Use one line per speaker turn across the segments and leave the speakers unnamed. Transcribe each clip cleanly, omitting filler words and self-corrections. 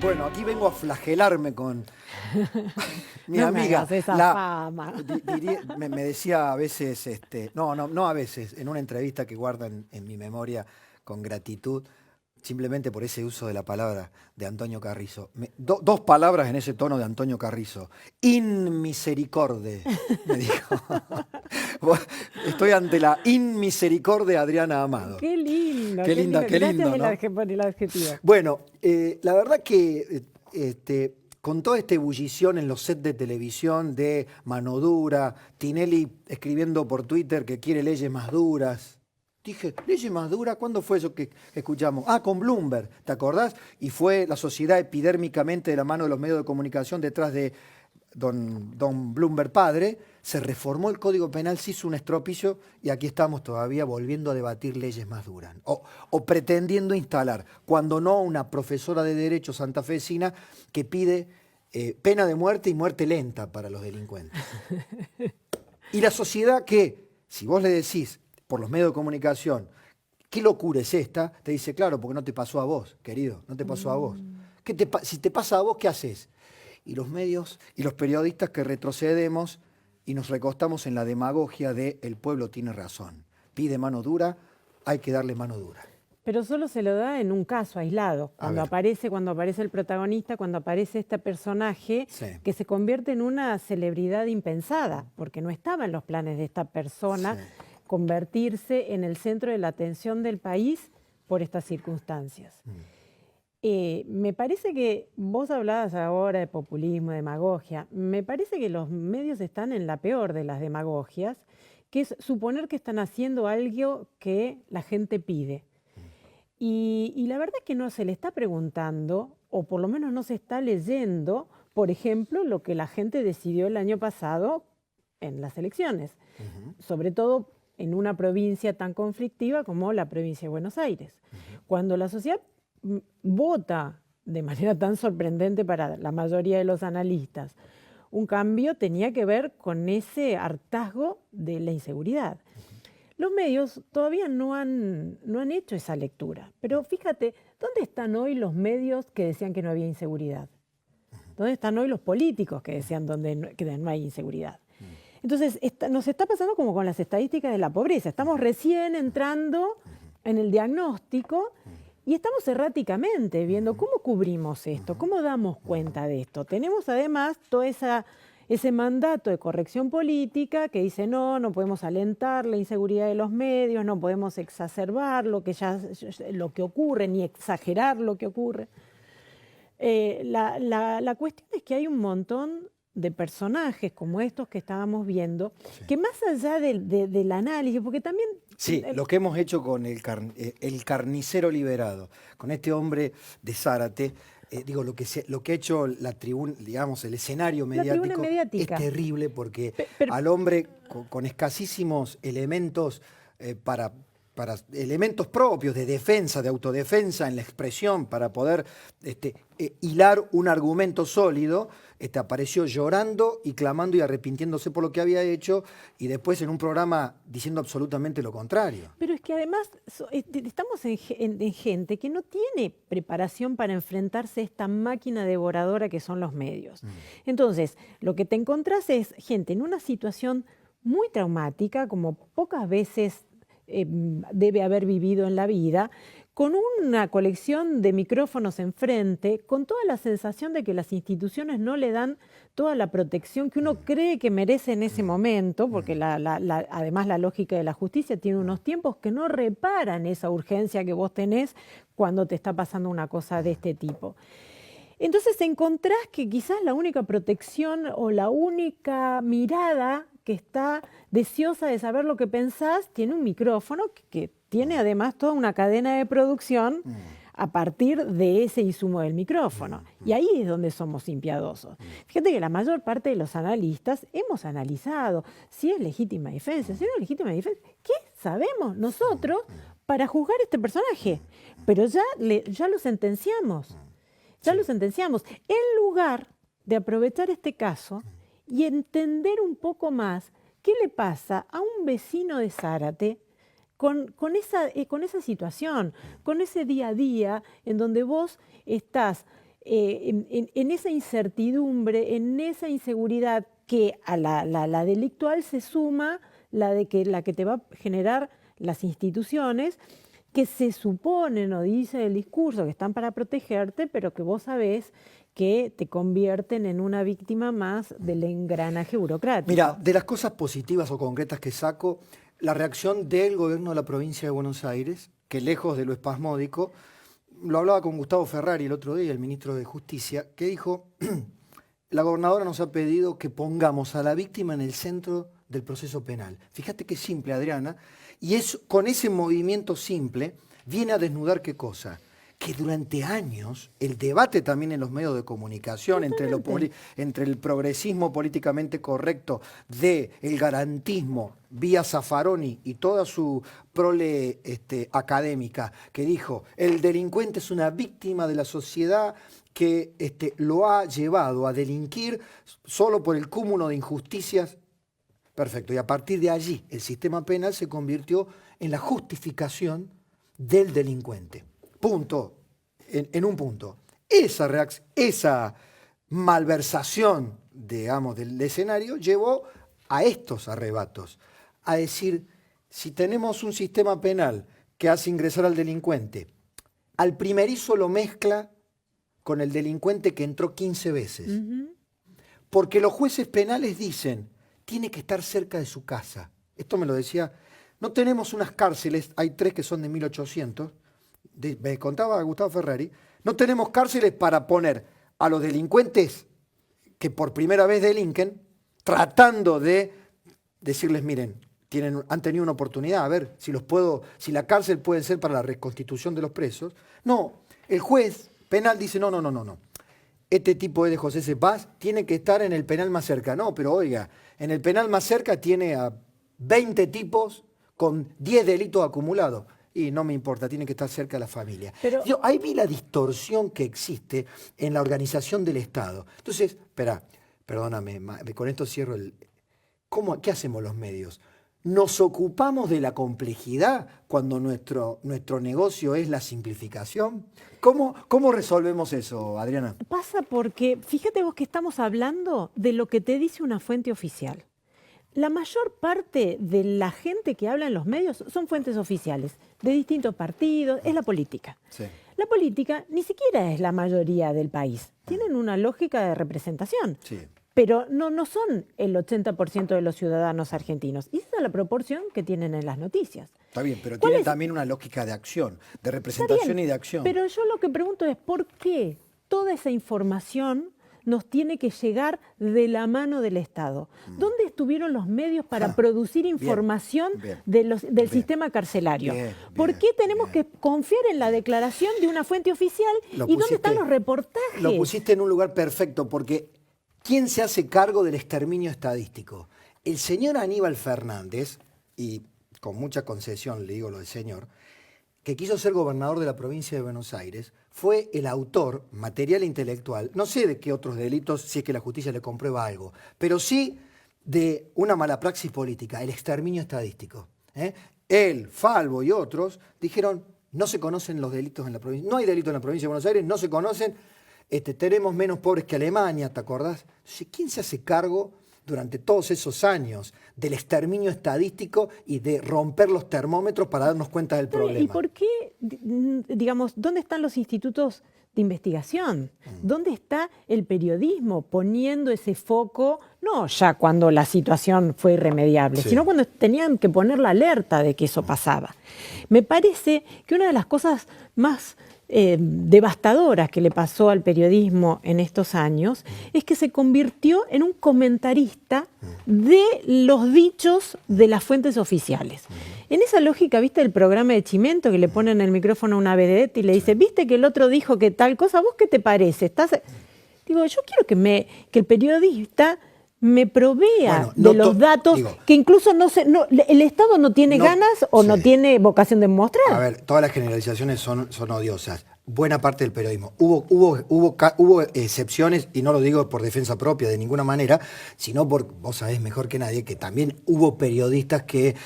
Bueno, aquí vengo a flagelarme con mi
No me
amiga.
hagas esa fama.
Me decía a veces, no a veces, en una entrevista que guarda en mi memoria con gratitud, simplemente por ese uso de la palabra de Antonio Carrizo. Dos palabras en ese tono de Antonio Carrizo. Inmisericorde, me dijo. Estoy ante la inmisericordia de Adriana Amado.
Qué lindo,
Qué
qué
linda,
lindo.
qué
Gracias
lindo, ¿no?
por el adjetivo.
Bueno, la verdad que con toda esta ebullición en los sets de televisión de mano dura, Tinelli escribiendo por Twitter que quiere leyes más duras. Dije, ¿leyes más duras? ¿Cuándo fue eso que escuchamos? Ah, con Bloomberg, ¿te acordás? Y fue la sociedad epidérmicamente de la mano de los medios de comunicación detrás de don Bloomberg padre, se reformó el Código Penal, se hizo un estropicio y aquí estamos todavía volviendo a debatir leyes más duras. O pretendiendo instalar, cuando no, una profesora de Derecho santafesina que pide pena de muerte y muerte lenta para los delincuentes. Y la sociedad que, si vos le decís por los medios de comunicación, ¿qué locura es esta? Te dice, claro, porque no te pasó a vos, querido, no te pasó a vos. Si te pasa a vos, ¿qué haces? Y los medios y los periodistas que retrocedemos y nos recostamos en la demagogia de el pueblo tiene razón. Pide mano dura, hay que darle mano dura.
Pero solo se lo da en un caso aislado, cuando aparece el protagonista, cuando aparece este personaje que se convierte en una celebridad impensada, porque no estaba en los planes de esta persona convertirse en el centro de la atención del país por estas circunstancias. Me parece que vos hablabas ahora de populismo, demagogia. Me parece que los medios están en la peor de las demagogias, que es suponer que están haciendo algo que la gente pide. Y la verdad es que no se le está preguntando, o por lo menos no se está leyendo, por ejemplo, lo que la gente decidió el año pasado en las elecciones, sobre todo en una provincia tan conflictiva como la provincia de Buenos Aires. Cuando la sociedad vota de manera tan sorprendente para la mayoría de los analistas, un cambio tenía que ver con ese hartazgo de la inseguridad. Los medios todavía no han hecho esa lectura, pero fíjate, ¿dónde están hoy los medios que decían que no había inseguridad? ¿Dónde están hoy los políticos que decían que no hay inseguridad? Entonces, nos está pasando como con las estadísticas de la pobreza. Estamos recién entrando en el diagnóstico y estamos erráticamente viendo cómo cubrimos esto, cómo damos cuenta de esto. Tenemos además todo ese mandato de corrección política que dice no podemos alentar la inseguridad de los medios, no podemos exacerbar lo que ocurre, ni exagerar lo que ocurre. La cuestión es que hay un montón de personajes como estos que estábamos viendo, que más allá del análisis, porque también...
Sí, lo que hemos hecho con el carnicero liberado, con este hombre de Zárate, lo que ha hecho la tribuna, digamos, el escenario mediático es terrible porque al hombre con escasísimos elementos para elementos propios de defensa, de autodefensa en la expresión, para poder hilar un argumento sólido, apareció llorando y clamando y arrepintiéndose por lo que había hecho y después en un programa diciendo absolutamente lo contrario.
Pero es que además estamos en gente que no tiene preparación para enfrentarse a esta máquina devoradora que son los medios. Entonces, lo que te encontrás es gente en una situación muy traumática, como pocas veces debe haber vivido en la vida, con una colección de micrófonos enfrente, con toda la sensación de que las instituciones no le dan toda la protección que uno cree que merece en ese momento, porque además la lógica de la justicia tiene unos tiempos que no reparan esa urgencia que vos tenés cuando te está pasando una cosa de este tipo. Entonces encontrás que quizás la única protección o la única mirada que está deseosa de saber lo que pensás tiene un micrófono que tiene además toda una cadena de producción a partir de ese insumo del micrófono. Y ahí es donde somos impiadosos. Fíjate que la mayor parte de los analistas hemos analizado si es legítima defensa, si no es legítima defensa. ¿Qué sabemos nosotros para juzgar a este personaje? Pero ya lo sentenciamos. Ya lo sentenciamos. En lugar de aprovechar este caso y entender un poco más qué le pasa a un vecino de Zárate con esa situación, con ese día a día en donde vos estás en esa incertidumbre, en esa inseguridad que a la delictual se suma la que te va a generar las instituciones, que se suponen o dice el discurso que están para protegerte, pero que vos sabés que te convierten en una víctima más del engranaje burocrático.
Mira, de las cosas positivas o concretas que saco, la reacción del gobierno de la provincia de Buenos Aires, que lejos de lo espasmódico, lo hablaba con Gustavo Ferrari el otro día, el ministro de Justicia, que dijo, la gobernadora nos ha pedido que pongamos a la víctima en el centro del proceso penal. Fíjate qué simple, Adriana, y con ese movimiento simple viene a desnudar qué cosa. Que durante años el debate también en los medios de comunicación entre el progresismo políticamente correcto del garantismo vía Zaffaroni y toda su prole académica que dijo el delincuente es una víctima de la sociedad que lo ha llevado a delinquir solo por el cúmulo de injusticias. Perfecto, y a partir de allí el sistema penal se convirtió en la justificación del delincuente. Punto, en un punto. Esa malversación, digamos, del escenario llevó a estos arrebatos, a decir, si tenemos un sistema penal que hace ingresar al delincuente, al primerizo lo mezcla con el delincuente que entró 15 veces. Porque los jueces penales dicen, tiene que estar cerca de su casa. Esto me lo decía, no tenemos unas cárceles, hay 3 que son de 1800, me contaba Gustavo Ferrari, no tenemos cárceles para poner a los delincuentes que por primera vez delinquen, tratando de decirles, miren, han tenido una oportunidad, a ver si la cárcel puede ser para la reconstitución de los presos. No, el juez penal dice, no. Este tipo es de José Cepaz, tiene que estar en el penal más cerca. No, pero oiga, en el penal más cerca tiene a 20 tipos con 10 delitos acumulados. Y no me importa, tiene que estar cerca de la familia. Pero ahí vi la distorsión que existe en la organización del Estado. Entonces, perdóname, con esto cierro ¿qué hacemos los medios? ¿Nos ocupamos de la complejidad cuando nuestro negocio es la simplificación? ¿Cómo resolvemos eso, Adriana?
Pasa porque, fíjate vos que estamos hablando de lo que te dice una fuente oficial. La mayor parte de la gente que habla en los medios son fuentes oficiales, de distintos partidos, es la política. Sí. La política ni siquiera es la mayoría del país, tienen una lógica de representación. Sí. Pero no son el 80% de los ciudadanos argentinos. Y esa es la proporción que tienen en las noticias.
Está bien, pero tienen también una lógica de acción, de representación y de acción.
Pero yo lo que pregunto es, ¿por qué toda esa información nos tiene que llegar de la mano del Estado? ¿Dónde estuvieron los medios para producir información del sistema carcelario? ¿Por qué tenemos que confiar en la declaración de una fuente oficial? ¿Y dónde están los reportajes?
Lo pusiste en un lugar perfecto, porque ¿quién se hace cargo del exterminio estadístico? El señor Aníbal Fernández, y con mucha concesión le digo lo del señor, que quiso ser gobernador de la provincia de Buenos Aires, fue el autor material e intelectual, no sé de qué otros delitos, si es que la justicia le comprueba algo, pero sí de una mala praxis política, el exterminio estadístico. Él, Falvo y otros dijeron, no se conocen los delitos en la provincia, no hay delitos en la provincia de Buenos Aires, no se conocen, tenemos menos pobres que Alemania, ¿te acordás? Entonces, ¿quién se hace cargo durante todos esos años del exterminio estadístico y de romper los termómetros para darnos cuenta del problema?
¿Y por qué, digamos, dónde están los institutos de investigación? ¿Dónde está el periodismo poniendo ese foco, no ya cuando la situación fue irremediable, sino cuando tenían que poner la alerta de que eso pasaba? Me parece que una de las cosas más devastadoras que le pasó al periodismo en estos años es que se convirtió en un comentarista de los dichos de las fuentes oficiales. En esa lógica, ¿viste el programa de Chimento que le ponen el micrófono a una vedette y le dice, ¿viste que el otro dijo que tal cosa? ¿Vos qué te parece? Digo, yo quiero que el periodista me provea de los datos que incluso el Estado no tiene ganas o no tiene vocación de mostrar.
A ver, todas las generalizaciones son odiosas. Buena parte del periodismo. Hubo excepciones, y no lo digo por defensa propia de ninguna manera, sino porque vos sabés mejor que nadie que también hubo periodistas que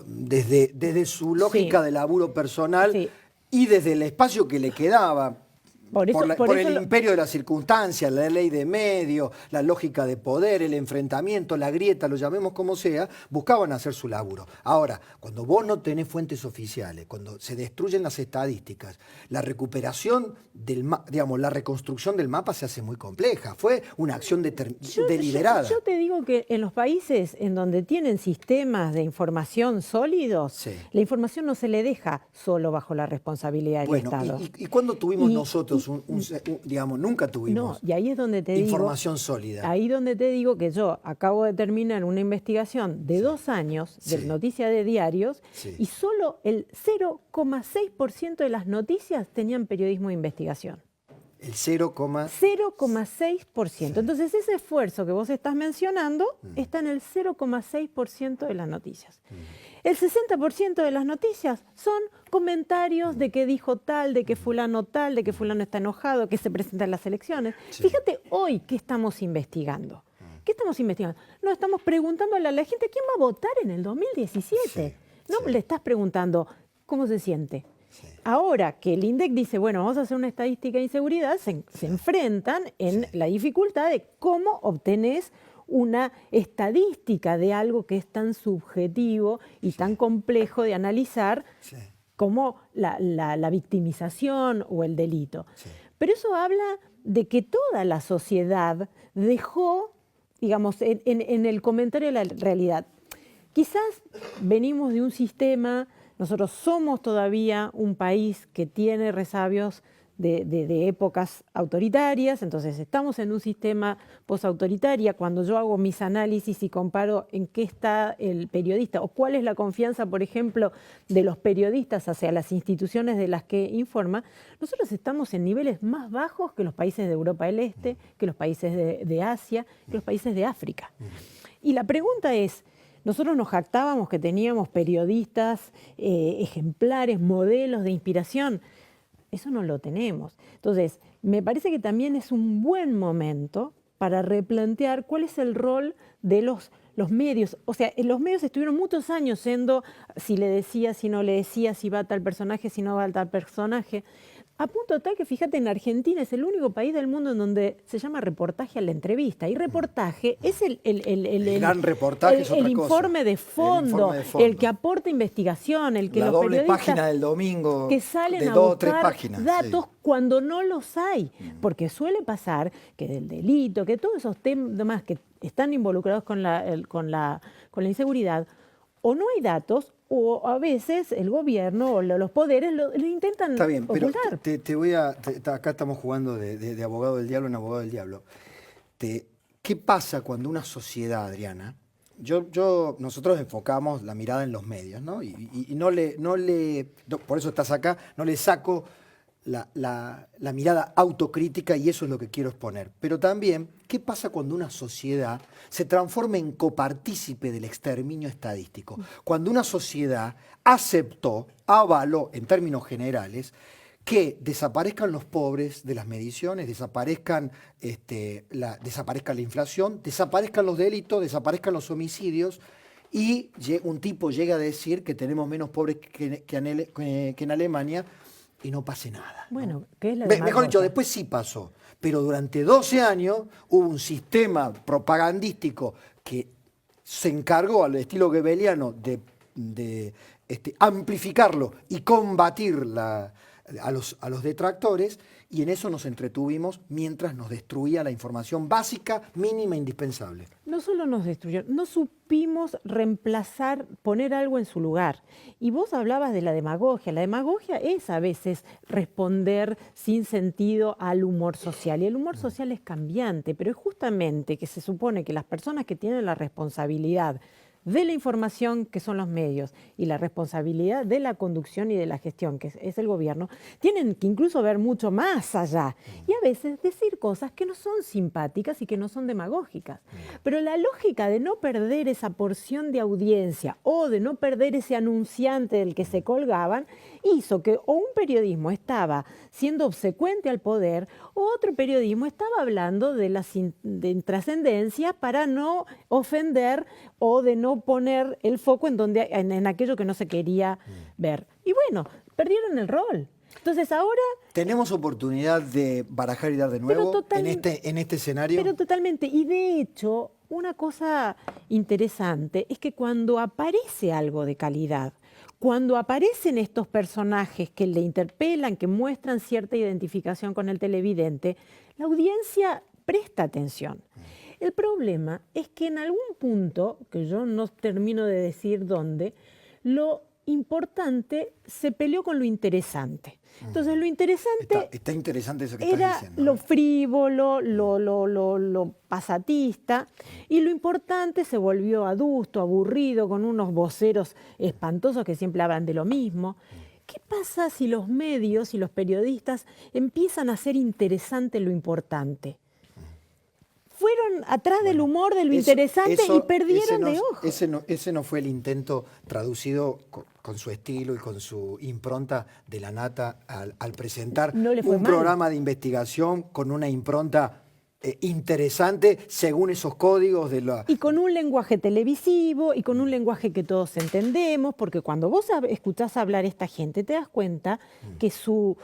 desde su lógica de laburo personal y desde el espacio que le quedaba,
Por eso,
por el imperio de las circunstancias, la ley de medio, la lógica de poder, el enfrentamiento, la grieta, lo llamemos como sea, buscaban hacer su laburo. Ahora, cuando vos no tenés fuentes oficiales, cuando se destruyen las estadísticas, la recuperación digamos, la reconstrucción del mapa se hace muy compleja. Fue una acción deliberada.
Yo te digo que en los países en donde tienen sistemas de información sólidos, sí, la información no se le deja solo bajo la responsabilidad del Estado.
¿Y cuándo tuvimos nosotros digamos, nunca tuvimos
y ahí es donde te
información sólida?
Ahí donde te digo que yo acabo de terminar una investigación de 2 años de noticias de diarios y solo el 0,6% de las noticias tenían periodismo de investigación.
El
0,6%. Entonces ese esfuerzo que vos estás mencionando está en el 0,6% de las noticias. El 60% de las noticias son comentarios de que dijo tal, de que fulano tal, de que fulano está enojado, que se presenta en las elecciones. Fíjate hoy qué estamos investigando. ¿Qué estamos investigando? No, estamos preguntándole a la gente quién va a votar en el 2017. No le estás preguntando cómo se siente. Ahora que el INDEC dice, bueno, vamos a hacer una estadística de inseguridad, se enfrentan en la dificultad de cómo obtenés una estadística de algo que es tan subjetivo y tan complejo de analizar como la victimización o el delito. Pero eso habla de que toda la sociedad dejó, digamos, en el comentario de la realidad. Quizás venimos de un sistema, nosotros somos todavía un país que tiene resabios de épocas autoritarias, entonces estamos en un sistema posautoritario. Cuando yo hago mis análisis y comparo en qué está el periodista o cuál es la confianza, por ejemplo, de los periodistas hacia las instituciones de las que informa, nosotros estamos en niveles más bajos que los países de Europa del Este, que los países de Asia, que los países de África. Y la pregunta es, nosotros nos jactábamos que teníamos periodistas ejemplares, modelos de inspiración. Eso no lo tenemos. Entonces, me parece que también es un buen momento para replantear cuál es el rol de los medios. O sea, los medios estuvieron muchos años siendo si le decía, si no le decía, si va a tal personaje, si no va a tal personaje. A punto tal que, fíjate, en Argentina es el único país del mundo en donde se llama reportaje a la entrevista. Y reportaje es el
gran reportaje, es otra
informe de fondo, el que aporta investigación, el que
la
los
doble
periodistas
página del domingo
que salen
de
a
2 o 3
buscar
páginas,
datos cuando no los hay. Porque suele pasar que del delito, que todos esos temas que están involucrados con la inseguridad, o no hay datos, o a veces el gobierno o los poderes lo intentan
Está bien,
ocultar.
Pero acá estamos jugando de abogado del diablo en abogado del diablo. ¿Qué pasa cuando una sociedad, Adriana? Nosotros enfocamos la mirada en los medios, ¿no? Y por eso estás acá, no le saco la mirada autocrítica, y eso es lo que quiero exponer. Pero también, ¿qué pasa cuando una sociedad se transforma en copartícipe del exterminio estadístico? Cuando una sociedad avaló, en términos generales, que desaparezcan los pobres de las mediciones, desaparezca la inflación, desaparezcan los delitos, desaparezcan los homicidios, y un tipo llega a decir que tenemos menos pobres que en Alemania, y no pase nada.
Bueno,
¿no?
¿qué es la
Mejor dicho, después sí pasó. Pero durante 12 años hubo un sistema propagandístico que se encargó al estilo goebbeliano de amplificarlo y combatir a los detractores, y en eso nos entretuvimos mientras nos destruía la información básica, mínima, indispensable.
No solo nos destruyó, no supimos reemplazar, poner algo en su lugar. Y vos hablabas de la demagogia. La demagogia es a veces responder sin sentido al humor social. Y el humor social es cambiante, pero es justamente que se supone que las personas que tienen la responsabilidad de la información, que son los medios, y la responsabilidad de la conducción y de la gestión, que es el gobierno, tienen que incluso ver mucho más allá y a veces decir cosas que no son simpáticas y que no son demagógicas. Pero la lógica de no perder esa porción de audiencia o de no perder ese anunciante del que se colgaban hizo que o un periodismo estaba siendo obsecuente al poder o otro periodismo estaba hablando de la trascendencia para no ofender o de no poner el foco en aquello que no se quería ver. Y bueno, perdieron el rol. Entonces ahora...
¿Tenemos oportunidad de barajar y dar de nuevo en este escenario?
Pero totalmente. Y de hecho, una cosa interesante es que cuando aparece algo de calidad, cuando aparecen estos personajes que le interpelan, que muestran cierta identificación con el televidente, la audiencia presta atención. El problema es que en algún punto, que yo no termino de decir dónde, lo importante se peleó con lo interesante. Entonces lo interesante
está interesante eso que
era
estás diciendo,
lo frívolo, lo pasatista, y lo importante se volvió adusto, aburrido, con unos voceros espantosos que siempre hablan de lo mismo. ¿Qué pasa si los medios y los periodistas empiezan a hacer interesante lo importante? Fueron atrás del humor, de lo interesante y perdieron de ojo.
Ese no fue el intento traducido con su estilo y con su impronta de la nata al presentar un programa de investigación con una impronta interesante según esos códigos de la...
Y con un lenguaje televisivo y con un lenguaje que todos entendemos, porque cuando vos escuchás hablar a esta gente te das cuenta que su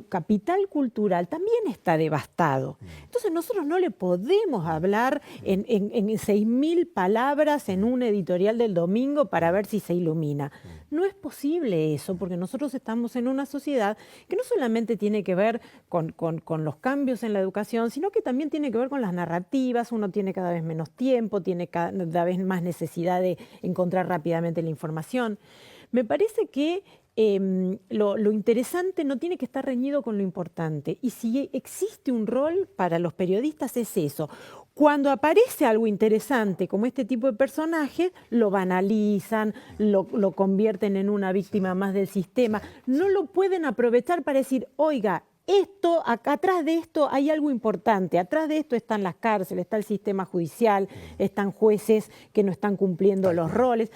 capital cultural también está devastado. Entonces nosotros no le podemos hablar en 6.000 palabras en un editorial del domingo para ver si se ilumina. No es posible eso, porque nosotros estamos en una sociedad que no solamente tiene que ver con los cambios en la educación, sino que también tiene que ver con las narrativas. Uno tiene cada vez menos tiempo, tiene cada vez más necesidad de encontrar rápidamente la información. Me parece que lo interesante no tiene que estar reñido con lo importante. Y si existe un rol para los periodistas es eso. Cuando aparece algo interesante como este tipo de personajes, lo banalizan, lo convierten en una víctima más del sistema. No lo pueden aprovechar para decir, oiga, acá atrás de esto hay algo importante, atrás de esto están las cárceles, está el sistema judicial, están jueces que no están cumpliendo los roles.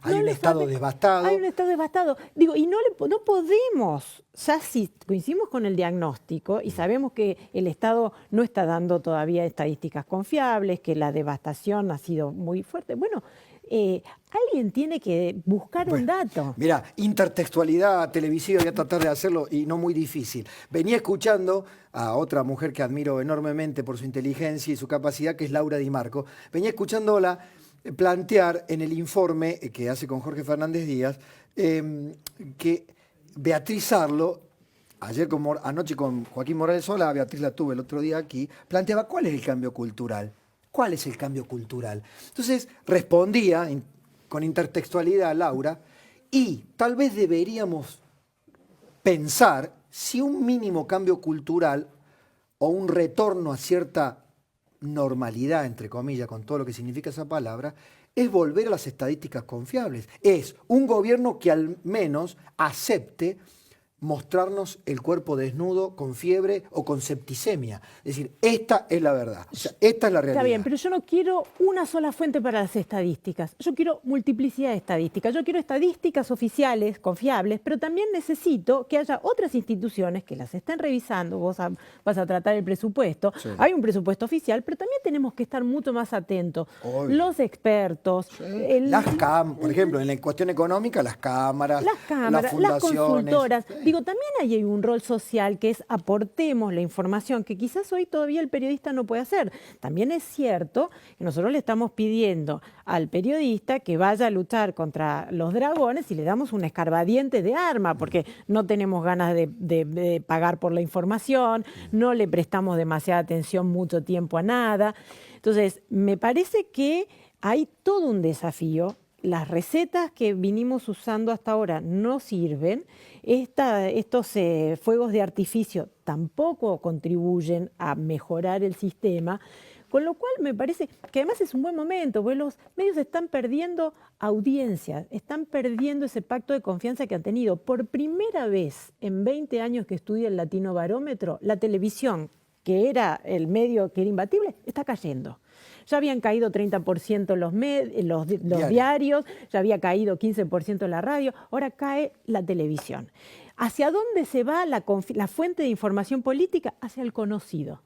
Hay un Estado devastado.
Hay un Estado devastado. Digo, y no podemos, ya si coincidimos con el diagnóstico y sabemos que el Estado no está dando todavía estadísticas confiables, que la devastación ha sido muy fuerte. Bueno, alguien tiene que buscar un dato.
Mira, intertextualidad televisiva, voy a tratar de hacerlo y no muy difícil. Venía escuchando a otra mujer que admiro enormemente por su inteligencia y su capacidad, que es Laura Di Marco. Venía escuchándola plantear en el informe que hace con Jorge Fernández Díaz que Beatriz Arlo, anoche con Joaquín Morales Solá, Beatriz la tuve el otro día aquí, planteaba cuál es el cambio cultural. ¿Cuál es el cambio cultural? Entonces respondía con intertextualidad Laura, y tal vez deberíamos pensar si un mínimo cambio cultural o un retorno a cierta normalidad, entre comillas, con todo lo que significa esa palabra, es volver a las estadísticas confiables. Es un gobierno que al menos acepte mostrarnos el cuerpo desnudo con fiebre o con septicemia. Es decir, esta es la verdad, o sea, esta es la realidad.
Está bien, pero yo no quiero una sola fuente para las estadísticas. Yo quiero multiplicidad de estadísticas. Yo quiero estadísticas oficiales, confiables, pero también necesito que haya otras instituciones que las estén revisando. Vos vas a tratar el presupuesto. Sí. Hay un presupuesto oficial, pero también tenemos que estar mucho más atentos. Obvio. Los expertos.
Sí. Por ejemplo, en la cuestión económica, las cámaras, las fundaciones.
Las consultoras. Sí. Digo, también hay un rol social que es aportemos la información que quizás hoy todavía el periodista no puede hacer. También es cierto que nosotros le estamos pidiendo al periodista que vaya a luchar contra los dragones y le damos un escarbadiente de arma porque no tenemos ganas de pagar por la información, no le prestamos demasiada atención mucho tiempo a nada. Entonces, me parece que hay todo un desafío. Las recetas que vinimos usando hasta ahora no sirven. Estos fuegos de artificio tampoco contribuyen a mejorar el sistema, con lo cual me parece que además es un buen momento, porque los medios están perdiendo audiencia, están perdiendo ese pacto de confianza que han tenido. Por primera vez en 20 años que estudia el Latino Barómetro, la televisión, que era el medio que era imbatible, está cayendo. Ya habían caído 30% los diarios, ya había caído 15% la radio, ahora cae la televisión. ¿Hacia dónde se va la fuente de información política? Hacia el conocido.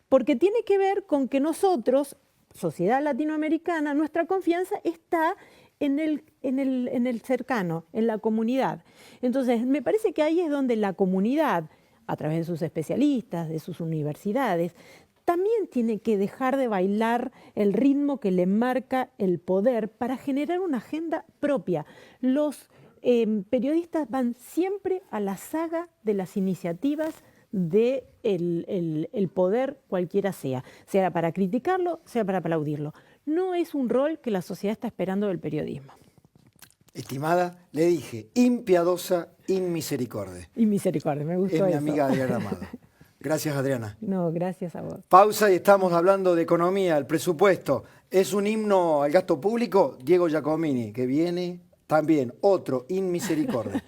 Porque tiene que ver con que nosotros, sociedad latinoamericana, nuestra confianza está en el cercano, en la comunidad. Entonces, me parece que ahí es donde la comunidad, a través de sus especialistas, de sus universidades, también tiene que dejar de bailar el ritmo que le marca el poder para generar una agenda propia. Los periodistas van siempre a la saga de las iniciativas del el poder, cualquiera sea para criticarlo, sea para aplaudirlo. No es un rol que la sociedad está esperando del periodismo.
Estimada, le dije, impiadosa, inmisericordia.
Inmisericordia, me gustó eso.
Es mi amiga Adriana Amado. Gracias, Adriana.
No, gracias a vos.
Pausa y estamos hablando de economía, el presupuesto. ¿Es un himno al gasto público? Diego Giacomini, que viene también, otro, inmisericordia.